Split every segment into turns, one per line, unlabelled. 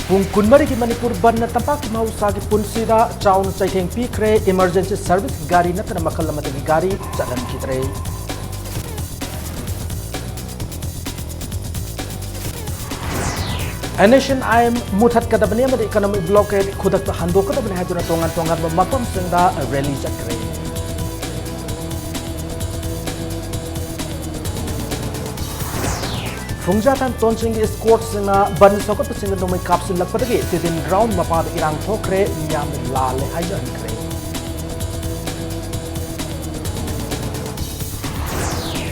Pung kunmari ki Manipur ban na tampak ki mahusagi punsida chaun chaitheng pikre emergency service gari na tana makal matagi gari chalan kitre. A nation I am muthat kadabani amadi economic blockade khudak handok kadabani haduna tongan mapam singda rally chakre. Fungjatan tonsing escort singa ban sokat singa nomai kapsul lakpadagi tidin ground mapad irang thokre miyam lale hayan kre.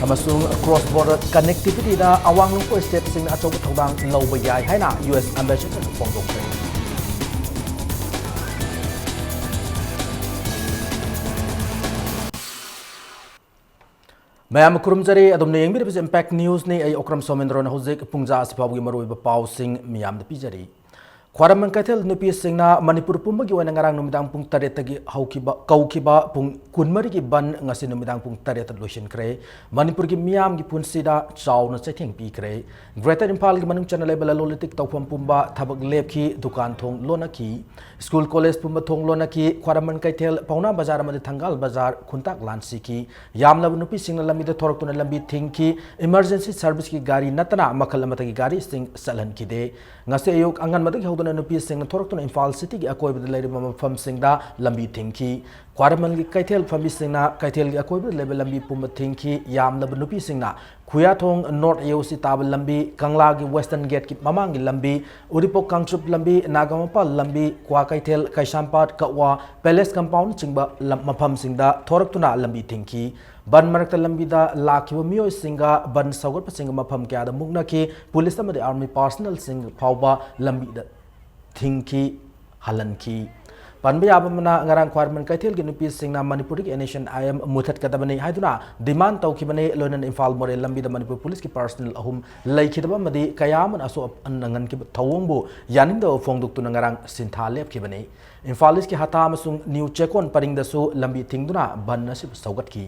Amasung cross border connectivity da awang lungko state singa achoba thodang lauba yai haina US embassy na pongdok kre. Mayam kurumjari adum ne yengbi repres impact news ne ay okram somendro na hojek pungja asipabugi maroi ba pau sing miyam de pijari khwaram kaithel nupi singna manipur pumbagi wana ngarang numidang pung tare tagi haukiba kaukiba pung kunmari gi ban ngasi numidang pung tare ta lotion kre manipur gi miyam gi punsida chaw na chaitheng pi kre greater impal gi manung channel level lolitik tawpam pumba thabak lepki dukan thong lona ki school college pumba thong lona ki khwaram kaithel pauna bazar amadi thangal bazar khuntak lansi ki yamla nupi singna lambi de thorak tuna lambi thingki emergency service ki gari natana makal amatagi gari sing salan ki de ngase ayok angan madagi hodona nupi sing thorak tuna Imphal city gi akoi bad leiri mama fam singda lambi thingki khwaraman gi kaithel fambi singna kaithel gi akoi bad level lambi pumba thingki yamla nupi singna khuya thong north aoc tab lambi kangla gi western gate ki mamang gi lambi uripok kangchup lambi nagamapal lambi kwa kaithel kaisampat kawa palace compound chingba mafam singda thorak tuna lambi thingki ban marakta lambida lakhiba miyoi singa ban sagar pasinga mafam kya da mugna ki police amade army personnel sing phauba lambi da thingki halanki panbe abamna ngarang khwarman kaithel gi nupi singna manipuri ki nation I am muthat kadabani haiduna demand tawkibane lonan Imphal more lambi da manipur police ki personnel ahum laikhidaba madi kayaman aso annangan ki thawongbu yaninda fongduk tuna ngarang sintha lepkibane Imphal ki hata amasung new chekon paring da su lambi thingduna ban nasib saugat ki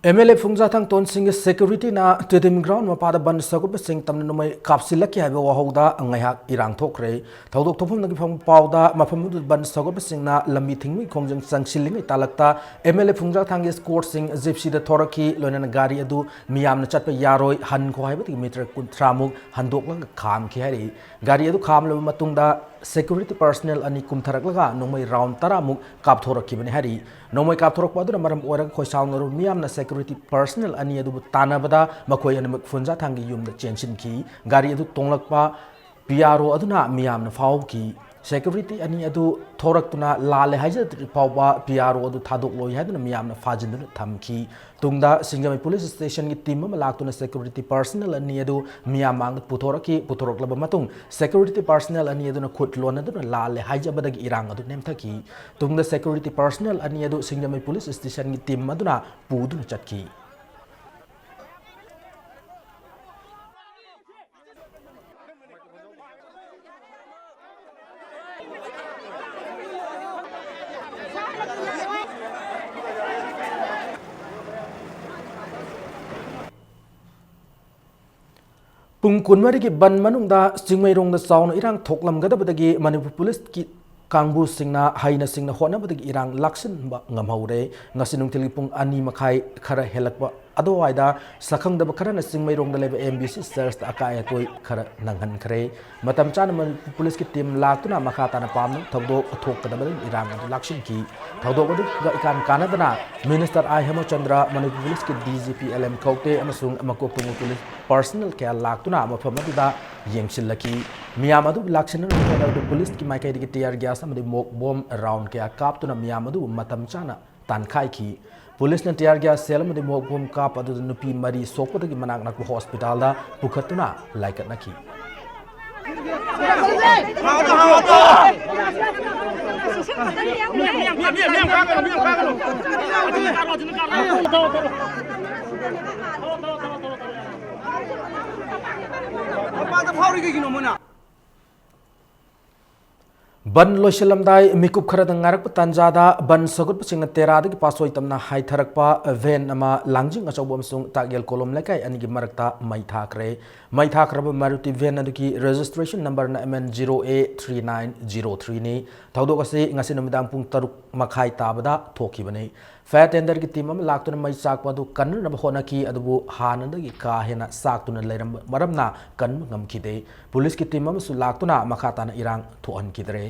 MLA Fungjathang Tonsing security na Tedim ground mapada ban sagup sing tamna numai kapsilaki haiba wahauda angaiha irang thokre thodok thofum nagi phang pauda mafamud ban sagup sing na lambi thingmi khongjang sangsiling talakta MLA Fungjathang escort sing gypsy da thoraki loina gari adu miyam na chatpa yaroi han ko haiba ti meter kuntramuk handok lang kham ki hari gari adu kham lo matungda security personnel ani kumtharaklaga nomai round taramuk kap thoraki bani hari nomai kap thorak padu maram ora khoi saungru miyam na security personnel ani adu tanabada makoi ani funja thangi yum da chensin ki gari adu tonglakpa PRO aduna miyam na fau ki security ani adu thorak tuna lale haja pawba PRO adu thadok loi haduna miyam na fajin du thamki tungda singamai police station ki team ma laktuna security personnel ani adu miyam mang puthorok laba matung security personnel ani adu na khut lon adu lale haja badagi irang adu nemthaki tungda security personnel ani adu singamai police station ki team maduna pudu chatki Pung kunmari ki ban manungda singmai rong da sauna irang thoklam gadabadagi Manipur police ki kangbu singna haina singna hona badagi irang laksin ba ngamhaure ngasinung tilipung ani makai khara helakba Otherwise, Sakang the Bakaran sing rong the level MBC stairs the Akaya toy Nangan Kare, Matam Chanaman police team Latuna Makatana Palm, Taudo, Tok the Iran and Lakshin Key, Taudo Gakan Canada, Minister I Hemochandra, Manipuliski DGP LM Kote, Amasung Amakopu police personal care Latuna, Mapamada, Yangshilaki, Miyamadu Lakshan, the police Kimaka tear gas and the bomb around Kia Kaptuna Miyamadu, Matam Chana. Tankai ki police ने tier gas cell में मोहम काप नुपी मरी सोपदगी मनाक नक hospital पुखतुना लाइकटनखी बन लोइसलमदाई मिकुप खरद ngarap tanjada ban sagut pasing terada ki pasoi tamna hai tharakpa ven ama langjing achobom sung tagyal kolom lekai anigi marakta mai thakraba maruti ven aduki registration number na MN0A3903 ni thaudo ase ngasi numidang pung taruk makhai tabada thokibani fair tender ki team am laktuna mai sakpa du kan na hona ki adubu hanandagi ka hena saktuna leiram maramna kan ngamkhide police ki team am su laktuna makhata na irang thoan kidre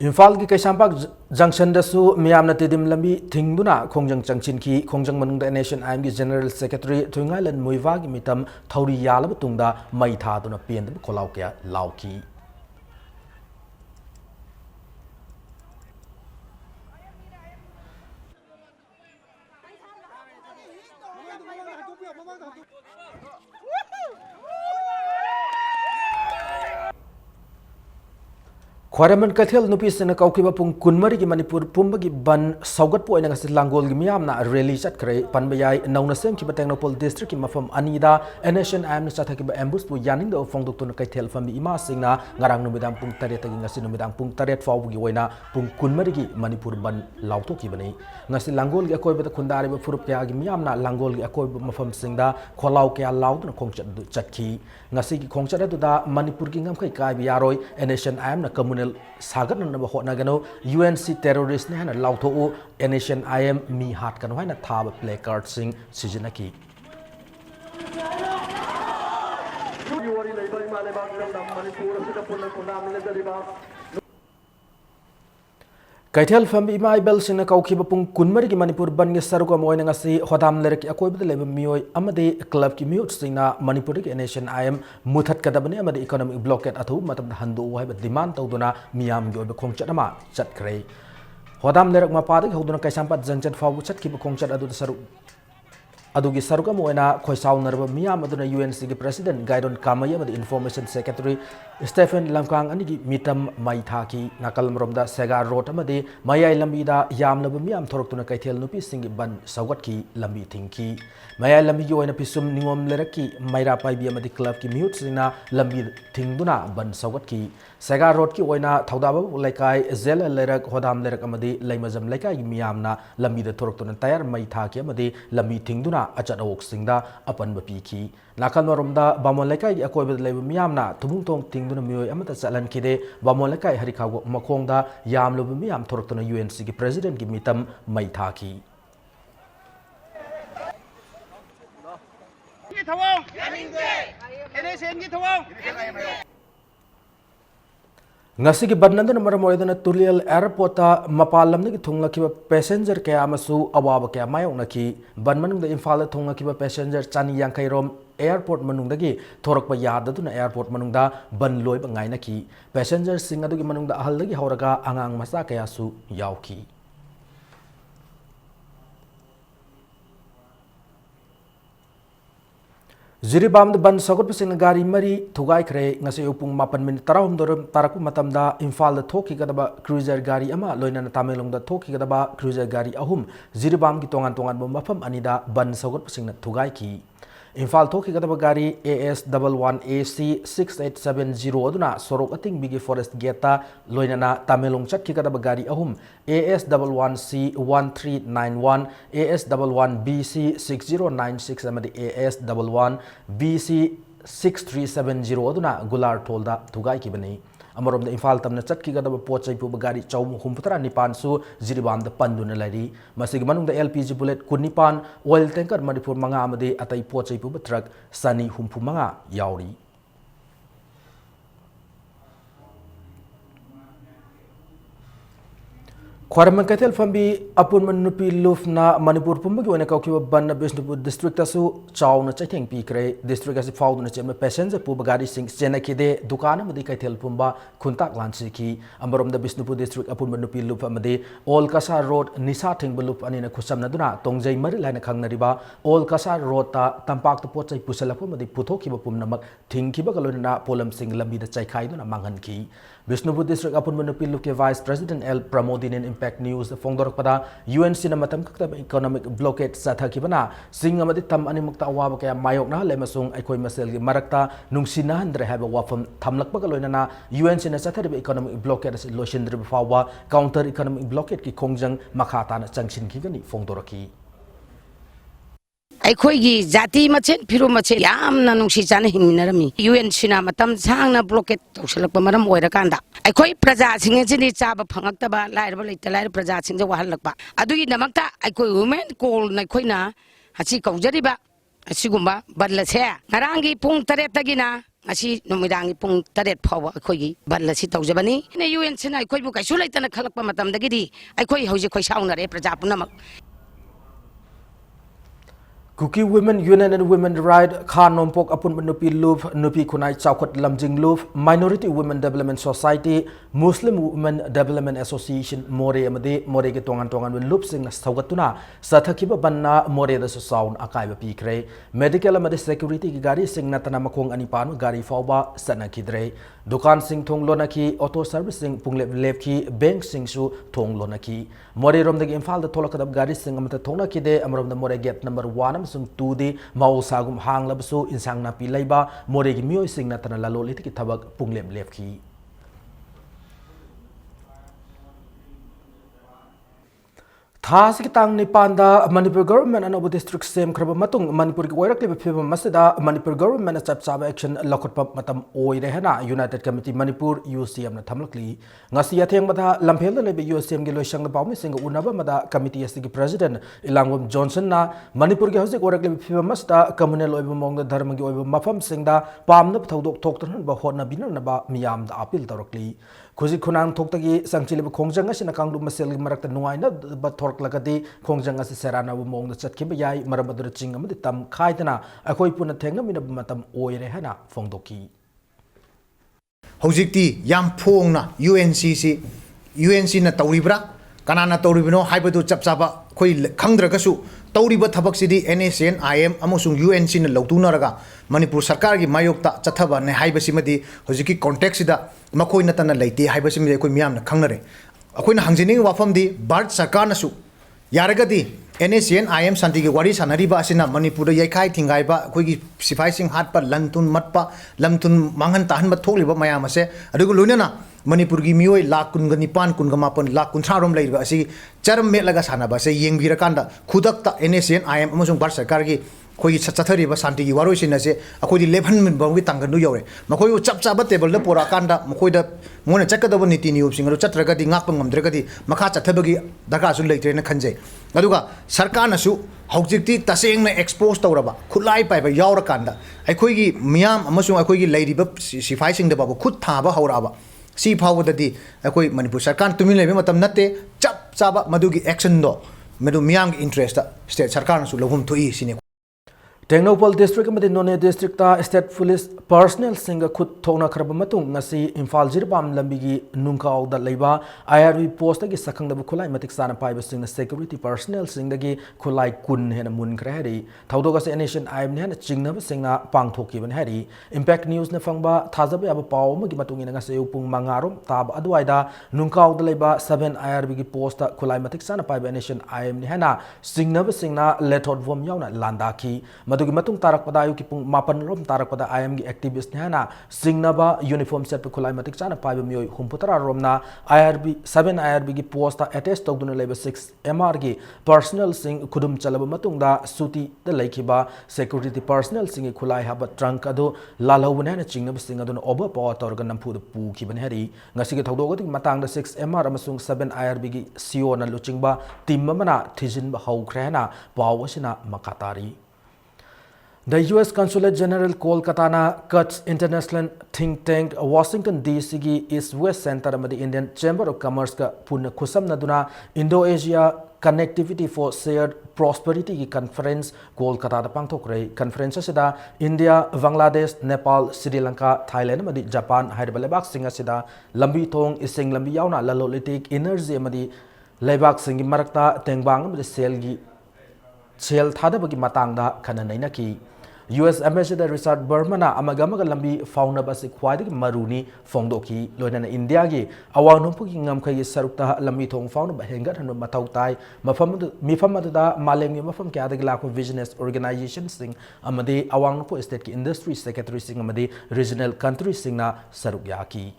Imphal की कैसांपाक junction दसु मियामना तिदिम लंबी थिंगदुना खोंजंग चंगचिन की खोंजंग मनुंग nation IM की general secretary थुंगालन Muivah की मितम थौरी यालब तुंगदा मई थादुना पेंदब खोलाव क्या लावकी ख्वारमन कथेल नुपी सेना कौकिबा पुंग कुनमरी की मणिपुर पुंबगी बन Saugata पोइना ngasi langol gi miyamna rally chatkre panbayai nauna sem ki Technopol district ki mafam anida nation am chatha ki ambush pu yaning do fongduk tun kaithel fami ima singna ngarang numidang pung tare tagi ngasi numidang pung tare fawbu gi oina pung kunmari gi manipur ban lauto ki bani ngasi langol gi akoi ba khundari ba furup kya gi miyamna langol gi akoi mafam singda kholau kya laut na khongchat chatki ngasi gi khongchat adu da manipur gi ngam khai kai bi yaroi nation am na communal sagat na ba hotna gano UNC terrorist ne hana lauto o nation IM mi hat kan hoina thab play card sing sijinaki Kaithel fam ima ibel sina kaukiba pung kunmari ki manipur ban ge saruka moina ngasi hodam lerek akoi bida leba mioi amade club ki miut sina manipur ki nation IM muthat kadabani amade economic blockade athu matam handu wai ba demand tawduna miam gi obe khongchat ama chatkre hodam lerek ma padi hoduna kaisampat jangchat fawu chat ki khongchat adu saru adugi saruka moina khoisaw narba miam aduna UNC ki president gaidon kamaya amade information secretary Stephen Lamkang ani gi mitam mai thaki nakal maromda sega road amade mayai lambi da yamlaba miam thoroktuna kaithel nupi singi ban sagat ki lambi thingki mayai lambi gi oina pisum ningom leraki maira paibi amade club ki miut sina lambi thingduna ban sagat ki sega road ki oina thaudaba laikai zel lerak hodam lerak amade laimajam laikai gi miamna lambi da thoroktuna tayar mai thaki amade lambi thingduna achat ok singda apan bapi ki nakal maromda bamon laikai gi akoi bad laiba miamna thumung tong tingduna mioi amata chalan kide bamon laikai harikhaw makhongda yamlobu miam thoroktuna UNC gi president gi mitam mai thaki ngasi gi badnandana maramoidana tulial airport ta mapalam ni thunglakhiba passenger kaya amasu awaba kaya mayongnaki banmanungda imphal da thunglakhiba passenger chani yankai rom airport manungdagi thorakpa yadaduna airport manungda ban loiba ngainaki passenger sing adugi manungda ahaldagi hauraga angang masa kaya su yauki Jiribam the ban sagot pasing gari mari thugai khre ngase upung mapan min tarahum dorum taraku matamda imphal da thoki gadaba cruiser gari ama loina na tamelong da thoki gadaba cruiser gari ahum Jiribam ki tongan tongan bo mafam anida ban sagot pasing na thugai ki Imphal thoki gadaba gari AS11AC 6870 aduna sorok ating bigi forest gate loina na tamelong chat ki gadaba gari ahum AS11C 1391 AS11BC 6096 amadi AS11BC 6370 aduna gular tolda thugai ki bani amarom da imphal tamna chat ki gadaba pochai pu gari chaum humputara nipan su jiribam da panduna lari masig manung da LPG bullet kunipan oil tanker manipur manga amade atai pochai pu truck sani humpu manga yauri Khwaramang Kaithel Fambi Apun Manupi Lufna Manipur Pumagi Wana Kaukiwa Banna Bishnupur District Asu Chawna Chaitheng Pikre District as Fauduna Chema Passenger Pubagari Sing Senakide Dukana Madi Kaithel Pumba Kuntak Lansiki Amarom the Bishnupur District Apun Manupi Lup Amade All Kasar Road Nisa Ting Balup Anina Kusam Naduna Tongjay Marilana Kangnariba All Kasar Road Tampak the Potsai Pusalapumadi Putoki Pumnamak Tinkiba Galuna Polam Sing Lambi the Chaikaiduna Manganki Bishnupur District Apun Manupi Lup Vice President L Pramodin Impact News Fongdorok pada UNC na matam kakta economic blockade sa thakibana sing amadi tam animukta awaba kaya mayok na lemasung aikoi masel gi marakta nungsinahan dre haba wafam thamlakpa kaloina na UNC na sathari economic blockade as lotion dre fawa counter economic blockade ki kongjang makhata na changshin ki gani Fongdoroki
Aikoigi jati machen phiru machen yamna nungsi chana hingminarami UN sina matam sangna blockade tawsalakpa maram oirakanda aikoi praja singe chini chaba phangaktaba lairba leita lair praja singje wahalakpa adugi namakta aikoi women call na khoina hachi kaujariba asigumba badlase ngarangi pung 3 tagina asi numidangi pung 3 phawa aikoi badlasi tawjabani ne UN sina aikoi bu kaisu leitana khalakpa matam dagidi aikoi hoje khoi saunare praja punamak
Kuki Women Union and Women Right Khan Nompok Apun Manupi Loop Nupi Kunai Chawkot Lamjing Loop Minority Women Development Society Muslim Women Development Association More Amade More ke tongan Loop sing Saugatuna Sathakiba Banna More the Sound Akaiba Pikre Medical Amade Security Gari sing Natana Makong Anipan Gari Fauba Sanakidre Dukan sing Thong Lonaki Auto Servicing Punglep Lepki Bank sing Su Thong Lonaki More Rom the Infal the Tolakadab Gari sing Amata Tona Kide Amrom the More Get number 1 sung tudi mau sagum hang labsu insang na pilai ba moregi mioi sing na tana lalo liti ki tabak punglem lefki Thas kitang ni panda Manipur government and district same kraba matung Manipur ki wairak lebe pheba masida Manipur government chap chaba action lakot pa matam oi rehana United Committee Manipur UCM na thamlakli ngasi yatheng mada lamphel lebe UCM gi loisang ba mi singa unaba mada committee asigi president Ilangwam Johnson na Manipur gi hosik wairak lebe pheba masida communal oiba mong da dharma gi oiba mafam singda pamna thodok thoktan ba hotna binna ba miyam da appeal tarokli Kuzi kunang toktagi sangchili kongjang asina kangdu masel marakta nuaina ba thork lagadi kongjang asi serana bu mong chat ki bayai marabadur ching amadi tam khaidana akoi puna thenga mina matam oire hana fongdoki
Hojikti yam phongna UNC na tawribra kanana tawribino haibadu chapchaba khoi khangdragasu tawriba thabak sidi NSN IM amusung UNC na lawtunaraga Manipur sarkar gi mayokta chathaba ne haibasimadi hojiki context sida makoi natana leite haibasimadi koi miyam na khangnare akoina hangjining wafamdi Bharat sarkar nasu yaragadi NSN IM santi gi wari sanariba asina Manipur yaikhai thingaiba koigi sifai sing hatpa lantun matpa lamtun mangan tahan ma thokliba mayam ase adugo loinana Manipur gi mioi lakh kun ga nipan kun ga mapan lakh kun tharom leiba asi charam melaga sanaba se yengbira kanda khudakta NSN IM amusung Bharat sarkar gi khoi chathariba santi gi waroi sin ase akoi leban min bawi tanganu yore makoi chap chaba table da pora kanda makoi da mona chakadaba niti niyop singaru chatraga di ngak ngamdrega di makha chathabagi daga su leitre na khanje aduga sarkar na su haujikti taseng na expose tawraba khulai pai ba yawra kanda akoi gi miyam amasung akoi gi leiriba sifai sing da babu khut thaba hauraba si phawdadi akoi Manipur sarkar tumin lebe matam natte chap chaba madugi action do medu miyam interest state sarkar na su lobum thoi sine
Technopol District amadi None District ta State Police Personnel singa khut thona kharba matung ngasi Imphal Jirbam lambigi nungkaw da leiba IRV post gi sakhang da khulai matik sana pai singna security personnel singda gi khulai kun hena mun khari thaudoga se nation IM ne na chingna singna pangthoki ban hari Impact News na fangba thajaba ya paw ma gi matung ina ngase upung mangarom tab adwaida nungkaw da leiba 7 IRV gi post ta khulai matik sana pai nation IM ne hena singna lethot vom yauna landaki Madugi matung tarak pada ayu ki pung mapan rom tarak pada IM gi activist ne na singnaba uniform set pe khulai matik chana pai mioi humputara rom na IRB 7 IRB gi posta attest tok dun leba 6 MR gi personal sing khudum chalaba matung da suti da laikhiba security personnel sing khulai haba trunk ado lalau ne na chingnaba sing adun over power torga nampu pu ki ban hari ngasi gi thogdo gi matang da 6 MR amasung 7 IRB gi CO na luchingba team mana thijin ba hau khrena paw asina makatari The U.S. Consulate General Kolkata cuts international think tank Washington D.C. की East West Center amadi Indian Chamber of Commerce का पुन खुसम नदुना Indo-Asia Connectivity for Shared Prosperity की conference Kolkata दा पांगथोक रही conference असिदा India, Bangladesh, Nepal, Sri Lanka, Thailand amadi Japan हाइरबा लेबाक सिंग असिदा लंबी थोंग इसिंग लंबी यावना ललोलिटिक energy amadi लेबाक सिंग मरकता तेंगबांग amadi सेल थादबगी matangda khana nainaki US Ambassador Richard Bermana amaga lambi faunaba se khwaidi maruni fongdoki loinana India gi awanumpu gi ngamkhai sarukta lambi thong faunaba hengat hanu mathau tai mifam da maleng mafam kya da la ko business organization sing amade awangpu state ki industry secretary sing amade regional country sing na saruk yaki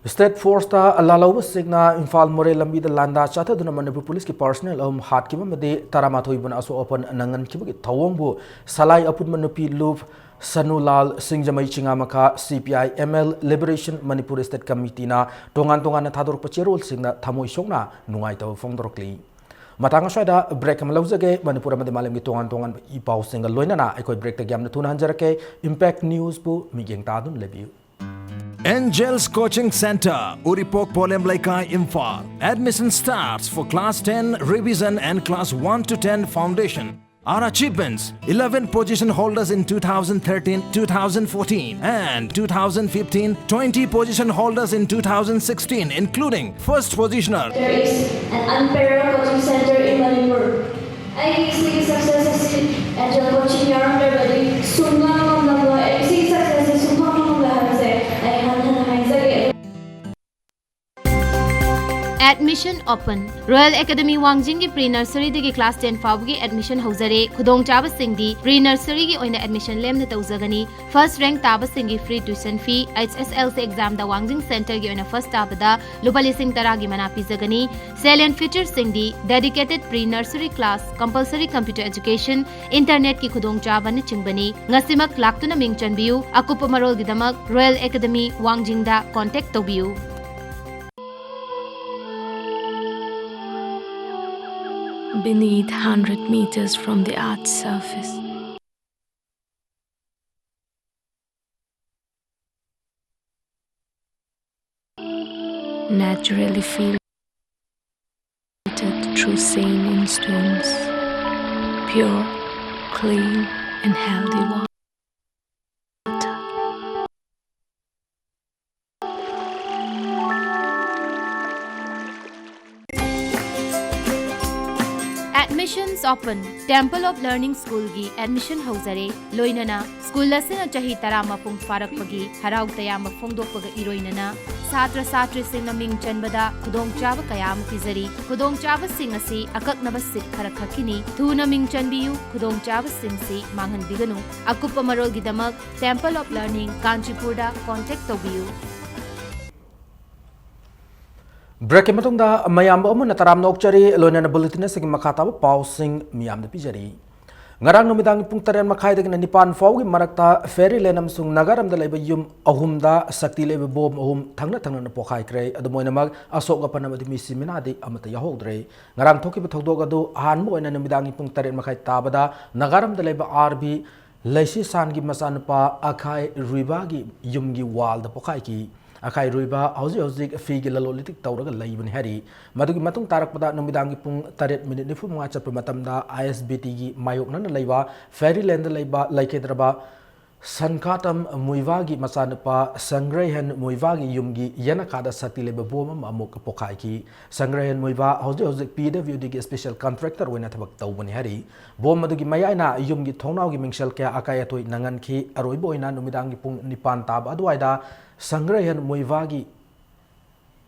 State Force ta Lalawa Signa Infal More Lambi the Landa Chata Duna Manipur Police ki personnel hat ki made Taramato ibn aso open Nangan Kibuki Tawombo Salai Aput Manupi Loop Sanulal Singjamai Chingamaka CPI ML Liberation Manipur State Committee na Tongan Tador Pachero Signa Tamoy Shona Nuaita Fondrokli Matanga Shada break Malozage Manipur Malim Tongan Ipau single Loinana I could break the gam the 200k Impact News Bu Miging Tadun Leview
Angels Coaching Center, Uripok Polemblaikai Imphal. Admission starts for Class 10 Revision and Class 1 to 10 Foundation. Our achievements: 11 position holders in 2013, 2014 and 2015, 20 position holders in 2016 including first positioner.
There is an unparalleled coaching center in Manipur. I see successes in Angel Coaching Yarn Everybody.
Admission open. Royal Academy Wangjing की pre-nursery दे class 10 फाव की admission होजरे खुदोंग चाबा सिंह दी pre-nursery की ओइना admission लेम न तौजगनी first rank ताबा सिंह की free tuition fee HSL से exam दा Wangjing center की ओइना first ताबा दा लुपाली सिंह तरा की मना पिजगनी salient features सिंह दी dedicated pre-nursery class compulsory computer education internet की खुदोंग चाबा न चिंगबनी ngasimak लाक्तुना मिंग चनबियु अकुप मरोल की दमक Royal Academy Wangjing दा contact तोबियु
beneath 100 meters from the Earth's surface. Naturally filtered through sane in stones, pure, clean and healthy water.
Admissions open. Temple of Learning School की admission होजरे लोइनना school लसिन चाही तरामा पुंग फारक पगी हराउ तयाम फोंगदोक पग इरोइनना छात्र छात्री सिंग Ming चनबदा खुदोंग चाब कयाम पिजरी खुदोंग चाब सिंग असि अककनब seat खरक खकिनी थुना Ming चनबियु खुदोंग चाब सिंग सि मांगन बिगनु अकुप मरोल गिदमक Temple of Learning कांचीपुरदा कांटेक्ट तोबियु
Break matungda mayam amuna taram nokchari loinana bulletin sing makata pausing miyam de pijari ngarang numidang pung taren makhai de nipan fawgi marakta ferry lenam sung nagaram da leba yum ahumda sakti leba bom ahum thangna pokhai kre adumoina mag asok apanamadi misimina de amata yahodre ngarang thoki thodog adu han mo ina numidang pung taren makhai tabada nagaram da leba rb leisi san gi masanpa akhai ruiba gi yum gi wal da pokhai ki akai ruiba hauji figi lalolitik tawraga laibani hari madugi matung tarakpada numidangi pung 8 minute nifu mga chapra matamda ISBT gi mayok nan laiba Fairyland laiba laikedraba sankatam muivagi masanpa sangrehen muivagi yumgi yana kada sakti leba boma amok pokai ki sangrehen muiva hauji PWD gi special contractor wena thabak tawbani hari bom madugi mayaina yumgi thongnau gi mingsel kya akai atoi nangan ki aroibo ina numidangi pung nipan tab adwaida Sangrayan Muivagi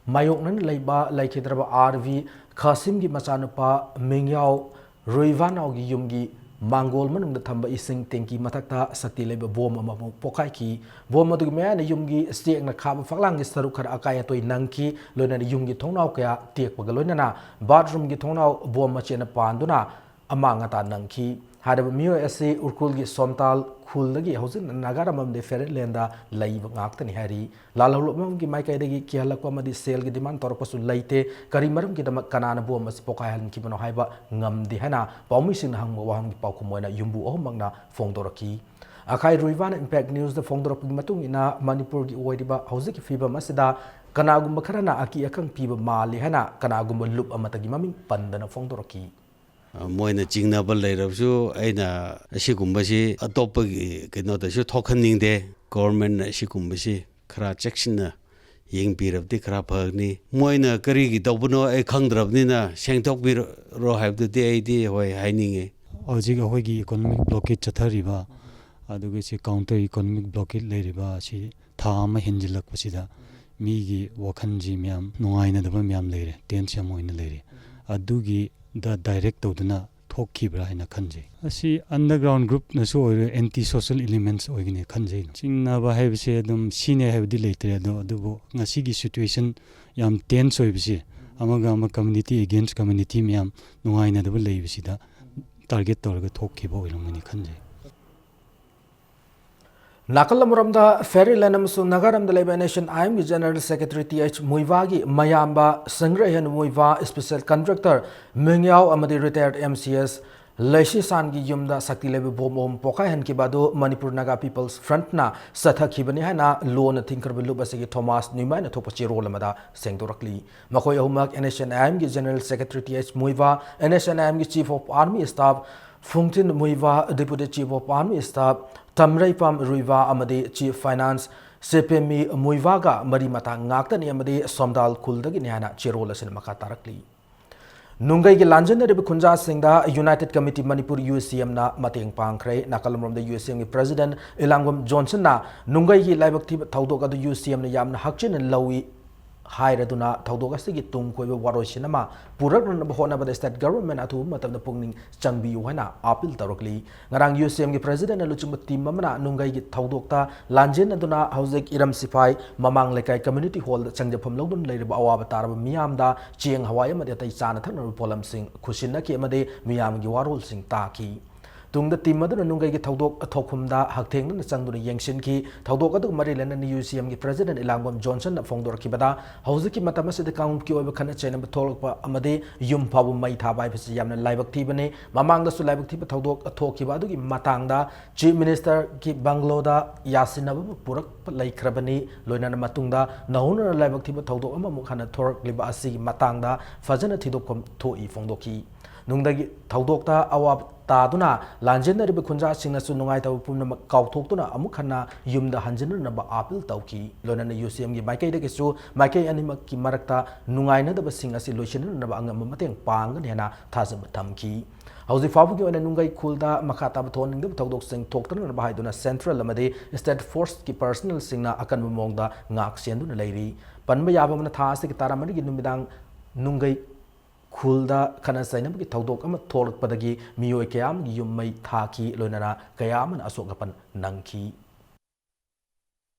Mayoknan Laiba Laikedraba RV Kasim gi Masanupa Mingyao Ruivanao gi Yumgi Mangol Manung the Tamba Ising Tinki Matakta Sakti Leba Bom Amamu Pokaiki Bom Madugman Yumgi Stick na Kab Faklang Sarukar Akaya to Nanki Lona Yumgi Tonau Kaya Tiek Pagalona Bathroom Gitonau Bom Machena Panduna amang ata nangki hadab miyo ase urkul gi somtal khul lagi hausin nagaramam de Ferretland lai ngaktani hari lalawlomam gi maikai dagi kihalakwa madi sel gi demand torpasu laite karimaram gi damak kanana bu mas pokai han ki bano haiba ngamdi hana paumi sin hang wahang gi paukumoina yumbu ohmangna fongdoraki akai ruivan impact news da fongdoraki matung ina Manipur gi oidiba hauzik fiba masida kanagum kharana aki akang piba mali hana kanagum lup amatagi maming pandana fongdoraki
moina jingnaba leirabsu aina asigumbasi atopagi kenodasu thokhaningde government asigumbasi khara checksina yengpirabdi khara phagni moina karigi tawbuno ai khangdrabnina sengthokbir ro haibdi aidi hoi haininge
hojik ahoigi economic blockade chathariba adugi si counter economic blockade leiriba si thama hinjilakpasida migi wakhanji myam nungaina daba myam leire tension moina leire adugi the direct toduna thokibra haina khanje asi underground group na so anti social elements oigine khanje chingna ba haibse dum sine haibdi leitre do adubo ngasi gi situation yam tense oibse amaga ama community against community myam nungaina daba leibsida target torga thokkibo oilongani khanje
Nakalamuramda Ferryland amsung Nagaramda Labour Nation IM General Secretary TH Muivagi Mayamba Sangrahan Muiva Special Contractor Mengyao amadi retired MCS Leishi Sangi Yumda Sakti Lebe Bomom Pokahan Kibado Manipur Naga People's Front na Satha Kibani hana loan thinker Lubasigi Thomas Numan Topachi Rolamada Sengdorakli Makoy Homak NSN IM General Secretary TH Muiva NSN IM Chief of Army Staff Fungtin Muiva Deputy Chief of Army Staff Tamrai Pam Ruiva Amadi Chief Finance CPMI Muivaga Mari Mata Ngakani Amadi Somdal Kuldagi Niana Chirola Sinamaka Tarakli Nungai gi Lanjan Rebe Kunja Singda United Committee Manipur USCM na Mateng Pangkre Nakalamrom the USCM gi President Ilangwam Johnson na Nungai gi Laibakti Taudoka the USCM na Yamna Hakchin and Lawi Hairaduna Taudoka Sigi Tung Kwe Waroshinama Purak Hona by the state government atu matam the Pungning Changbi Yuhana Apil Tarokli Narang USCM gi President and Luchumati Mamana Nungai gi Taudokta Lanjin Aduna Hausek Iram Sipai Mamang Lekai Community Hall Changjapam Lodun Lady Awatar Miamda Chiang Hawaii Madata Sana Polam Sing Kushinaki Amade Miam Giwarul Sing Taki Tungda Timadu Nungai gi Taudok Tokumda Hakteng Sangdu Yangshin ki Taudok Adu Marilan and UCM gi President Ilangwam Johnson Fongdor Kibada Hausiki Matamasi the Count Kyo Kana China Tolpa Amade Yum Pabu Maita by Yam Laibak Tibane Mamang the Sulabak Tiba Taudok Tokibadu Matanga Chief Minister ki Bangloda Yasinabu Purak Lake Krabani Loinana Matunda Nahuna Laibak Tiba Taudok Amamukana Tork Libasi Matanga Fazana Tidokom Toi Fongdoki Nungdagi Taudokta Awab Taduna Lanjena Ribe Kunja Singna Sunungai Tawpuna Kautokuna Amukana Yumda Hanjana Naba Apil Tauki Lonana UCM Mike de Gisu Mike Anima Kimarakta Nungaina the Basinga Solution Naba Angamating Pang and Hena Tazam Tamki How's Fabu and Nungai Kulda Makata Toning the Todok Sing Toktan and Bahiduna Central Lamade State Force ki personal singna Akan Mongda Ngak Sianduna Lady Panbayabam Tasik Taramari Numidang Nungai Kulda Kanasainam ki Taudok ama Tork Padagi Mio Kayam Yumai Taki Lonana Kayam and Asokapan Nanki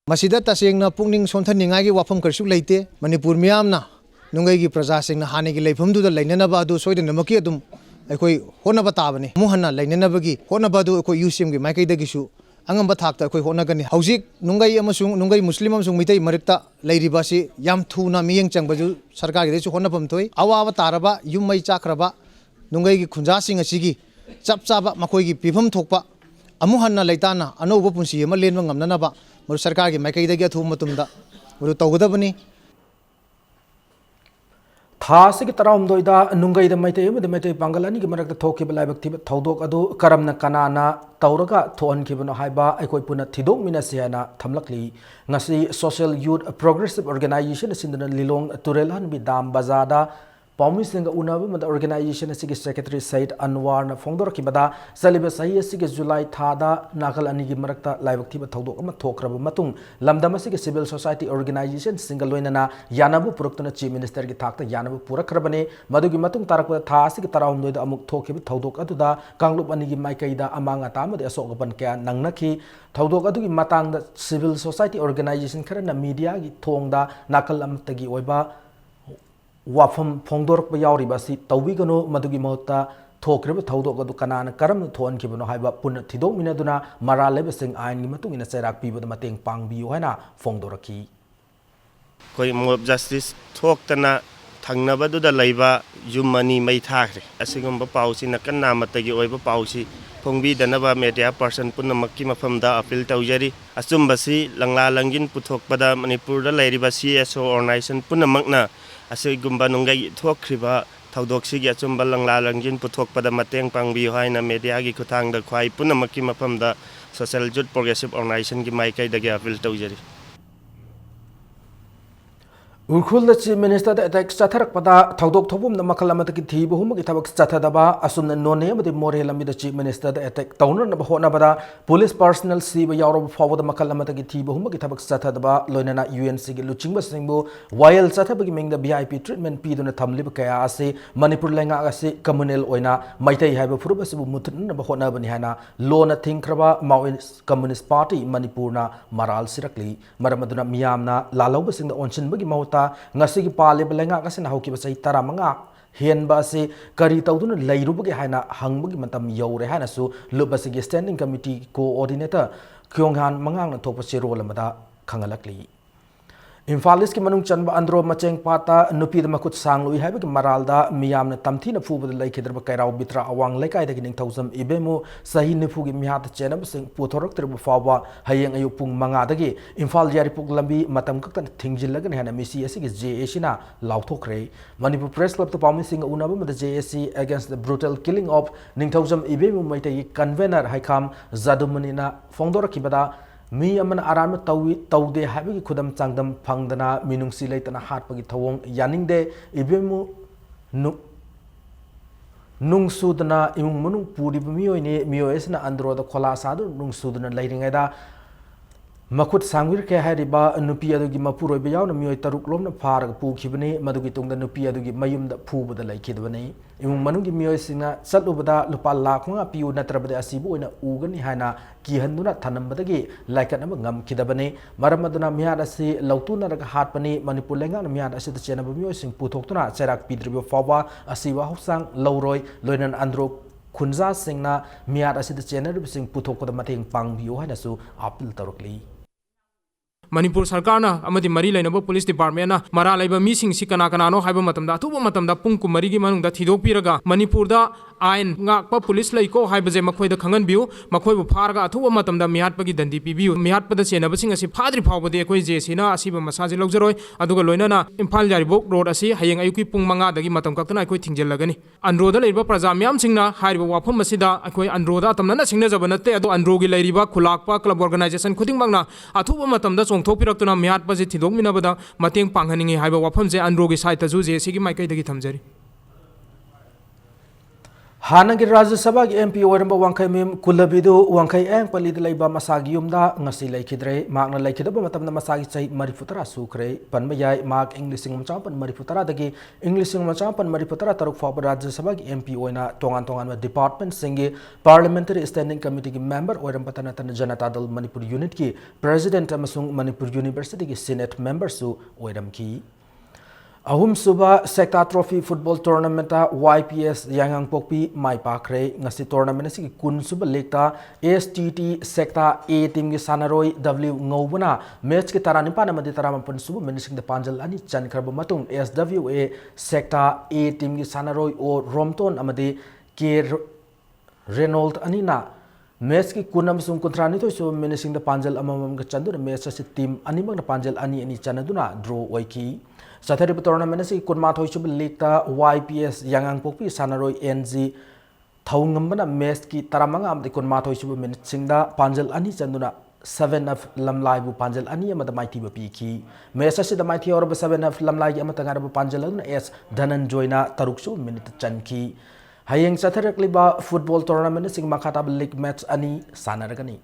Masida taseng na pungning sontan ningai gi wafam karsu leite Manipur miam na nungai gi praja sing na hane gi leifam du da lainana ba du soiden namaki adum aikoi hona batabani muhanna lainana bagi hona ba du aikoi UCM gi maikai da gi su angam ba thak ta aikoi hona gani haujik nungai amasung nungai muslim amasung mitai marikta leiriba si yam thuna miyeng changbaju sarkar gi su hona pam thoi awa taraba yummai chakraba nungai gi khunja sing asigi chap chaba makoi gi pifam thokpa amuhanna leitana anoba punsi ama lenwa ngamna ba Mur Sarkar ki Maikai dagi athu matumda Muru Taugadabani
Thasik Taram Doida Nungai the Maite the Mate Bangalani Marak the Toki Balabak Taudok Adu Karamna Kanana Tauraga Tuan Kibano Haiba Ekoipuna Tidok Minasiana Tamlakli Nasi Social Youth Progressive Organization is in the Lilong Turelan Bidam Bazada Paumis Singa Unava the organization Sigi Secretary Said Anwar Fongdor Kibada Salibas Sig July Tada Nakal Anigi Marakta Live Tiba Taudokama Tokrab Matung Lamdamasig Civil Society Organization Singaloinana Yanabu Purukana Chief Minister Gitakta Yanabu Purakrabane Madugi Matung Tarakwa Tasik Taram the Amuk Toki Taudok Atuda Kanglup Anigi Maikaida Amanga Tama the Asokapan Kaya Nangnaki Taudok Adugi Matang the Civil Society Organization Karana Media Tongda Nakal Amtagi Oiba Wafam Pongdor Yauri Basi Tawigano Madugi Mota थोक्रिब थौदोक अदु कनाना करम थोनखिबनो हाइबा पुन थिदोक मिनदुना मरा लेबसिंग आइन गी मतुंग इना चैराक पीबद मतेंग पांगबियो हाइना फोंदोरखी
कोई मोब जस्टिस थोक्तना थंगनबदुदा लैबा युम मनी मै थाखरे असिगुम्बा पाउसी नकन नामतगी ओइबा पाउसी फोंबीदनबा मीडिया पर्सन पुनमक्की मफमदा अपील तौजरी अचुम्बसी लंगला लंगिन पुथोकपदा मणिपुरदा लैरिबा सीएसओ ऑर्गनाइजेशन पुनमक्ना असिगुम्बा नुंगै थोक्रिबा थौदोक्सिगी अचुम्बा लंगला लंगिन पुथोकपदा मतेंग पांगबियो हाइना मीडियागी खुथांगदा ख्वाई पुनमक्की मफमदा सोशल जुट प्रोग्रेसिव ऑर्गनाइजेशन की माइकैदगी अपील तौजरी
उखुल चीफ मिनिस्टर अटैक चथरकपदा थौदोक थोबुम मखल अमतकी थीब हुमकी थबक चथदबा असुम नोने अमदि मोरे लंबिद चीफ मिनिस्टर अटैक तौनब होनबदा पुलिस पर्सनल सीब यावरब फावद मखल अमतकी थीब हुमकी थबक चथदबा लोइनना यूएनसी गी लुचिंग सिंबु वायल चथबगी मिंग वीआईपी ट्रीटमेंट पीदुना थमलिब कया असे मणिपुर लेंगा असे कम्युनल ओइना मैतै हाइब फुरुब असिबु मुथुनब होनबनि हाना लोन थिंख्रबा माओइस्ट कम्युनिस्ट पार्टी मणिपुरना मराल सिरकली मरमदुना मियामना लालौबसिंग ओनसिनबगी महुता ngasi pale belenga kasi na hoki basai taramanga hen ba se kari tawduna leirubugi haina hangbugi matam yore haina su lubasigi standing committee coordinator kyonghan mangang na thokpa se role amada khangalakli Infalis ki manung chanba andro macheng pata nupi da makut sanglui haiba ki maralda miyam na tamthi na phuba lai khidra kairau bitra awang lekai da ning thousam ibemu sahi nifu gi mihat chena sing puthorok ter bu fawa hayeng ayu pung manga dagi Infal jari puk lambi matam kakta thingjil lagan hana misi asi ki JAC na lauthokre Manipur Press Club to pawmi sing unaba ma JAC against the brutal killing of ning thousam ibemu maitai convener haikam zadumani na fongdor kibada मी अमन आराम तौवी तौदे हाबी खुदम चांगदम फंगदना मिनुंगसी लेतना हाटपगी थवोंग यानिंगदे इबेमु नुंगसुदना इमुंग मनुंग पुरिब मियोइने मियोइसना अंद्रोद खोला सादु नुंगसुदना लैरिंगैदा मखुद सांगविर के हारिबा नुपी अदुगी मपुरोय बयावना मियोय तरुक लोमना फारग पुखिबने मदुगी तुंगदा नुपी अदुगी मयुमदा फुबदा लैखिदबने इमुंग मनुंगी मियोय सिंगा चलुबदा लुपा लाख मंगा PU नत्रबदे असिबु ओइना उगनी हाना किहन्दुना थनमबदगी लाइकनब ngam मरमदुना मियाद असि लौतुनरग हाटपनी मणिपुर लेंगान मियाद असि चेनब मियोय सिंग पुथोक्तुना चेराक पिद्रिबो फावा असिवा हौसांग लौरोय लोइनन आंद्रो खुनजा सिंगना मियाद असि चेनरब सिंग पुथोकदा मतेंग पांगबियो हानासु appeal तरुकली
Manipur Sarkarna amadi mari lainaba police department na mara laiba mising si kana kanano haiba matamda athuba matamda pung kumari gi manungda thidok piraga Manipur da ain ngakpa police laiko haiba je makhoi da khangan biu makhoi bu farga athuba matamda mihat pagi dandi pibiu mihat pada chenaba sing asi phadri phawbade ekoi je sina asiba masaji logjaroi aduga loinana Imphal Jaribok road asi hayeng ayuki pung manga dagi matam kaktana ekoi thingjel lagani Androda laiba praja myam singna haiba wafam masida ekoi Androda tamna na singna jabanate adu Androgi lairiba khulakpa club organization khuding bangna athuba matamda चोंथोपिरक्तुना मियात बजे थिदोकमिनबदा मतेंग पांगहनिंगे हाइबा वाफमजे अनरोगी साइटजु जे सिगी माइकैदगी थमजरी
हानगी राज्य सभा की MP ओरंब वांखै ma'am कुलबिदु वांखै एंग पलिद लैबा मसागी युमदा ngasi लैखिद्रे मागना लैखिदबा मतमना मसागी चै मरिफुतरा सुखरे पनब याय माग इंग्लिशिंग मचापन मरिफुतरा दगी इंग्लिशिंग मचापन मरिफुतरा तरुक फाब राज्य सभा की MP ओइना तोंगान तोंगान डिपार्टमेंट सिंगे पार्लियामेंट्री स्टैंडिंग कमिटी की मेंबर ओरंब तन जनता दल मणिपुर यूनिट की प्रेसिडेंट अमसुंग मणिपुर यूनिवर्सिटी की सीनेट मेंबर सु ओरम की अहुम सुबा सेक्टा ट्रॉफी फुटबॉल टूर्नामेंट YPS यांगांग पोकपी माई पाखरे ngasi टूर्नामेंट की कुन सुबा लेक्टा STT सेक्टा A टीम की सानरोई W ngौबना मैच के तारा निपान मदि तारा मपन सुबा मिनिसिंग द पांजल अनि चनखरब मतुंग SWA सेक्टा A टीम की सानरोई ओ रोमटोन अमदि के रेनोल्ड अनिना मैच की कुनम सुंग कुंथरानी तो सो मिनिसिंग द पांजल अममम ग चंदुर मैच से टीम अनिमग पांजल अनि अनि चनदुना ड्रॉ ओइकी सथरिब टूर्नामेंट से कुनमाथोई सुब लीगता YPS यांगांग पोकपी सानरोई NG थौंगमबना मैच की तरामंगा अमदि कुनमाथोई सुब मिनिट सिंगदा पांजल अनि चंदुना 7F लमलाइबु पांजल अनि अमद माइथि बपीकी मैच से द माइथि और 7F लमलाई अमद तंगारब पांजल S धनंजयना तरुकसु मिनिट चनकी हयेंग सथरकलिबा फुटबॉल टूर्नामेंट सिंग मखाताब लीग मैच अनि सानरगनी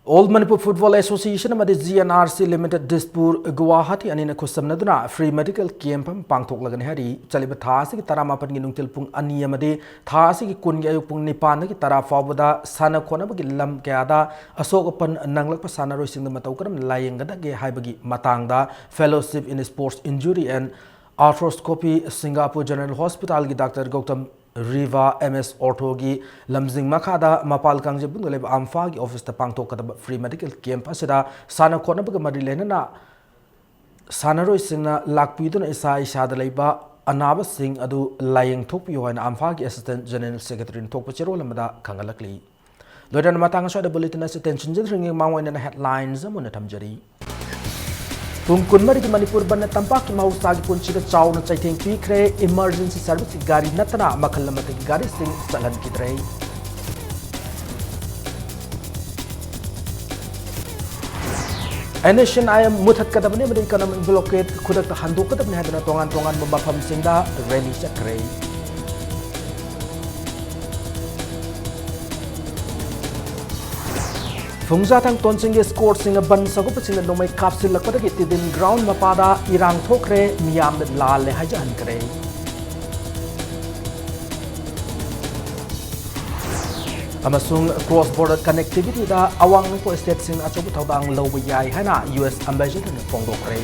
Old Manipur Football Association amadi GNRC Limited Dispur Guwahati anina kusamnaduna free medical camp pangthok lagani hari chaliba thasi ki tara mapan gi nungtil pung ani amadi thasi ki kun gi ayuk pung nipan ki tara fawda sana khona bagi lam kyada asok open nanglak pa sana roi sing matau karam layengada ge haibagi matangda fellowship in sports injury and arthroscopy Singapore General Hospital gi Dr. Gautam Riva MS Orthogi Lamzing Makada Mapal Kangje Bungale Amfagi Office the Pangtok free medical camp asida Sana Konabaga Marilena Sanaro Singna Lakpidun Isa Ishada Leba Anaba Singh Adu Lying Tokyo and Amfagi Assistant General Secretary in Tokpachero Lamada Kangalakli. Lodan Matanga saw the bulletin as attention ringing Mawan and headlines Monatamjari. Pungkun mari di Manipur ban tampak mahusagi kunci ke caw na caiting pikre emergency service gari natana makal lamati gari sing jalan kitrei. Nation ayam muthat kadabne mari economic blockade kudak handuk kadabne hadana tongan membapam singda rally chakrei. Fungza tang tonsing score singa ban sagup singa nomai kapsil lakpada ki tidin ground mapada irang thokre miyam lal le hajan kare. Amasung cross border connectivity da awang ko state sing achobu tawdang lawiyai hana US ambassador na pongdokre.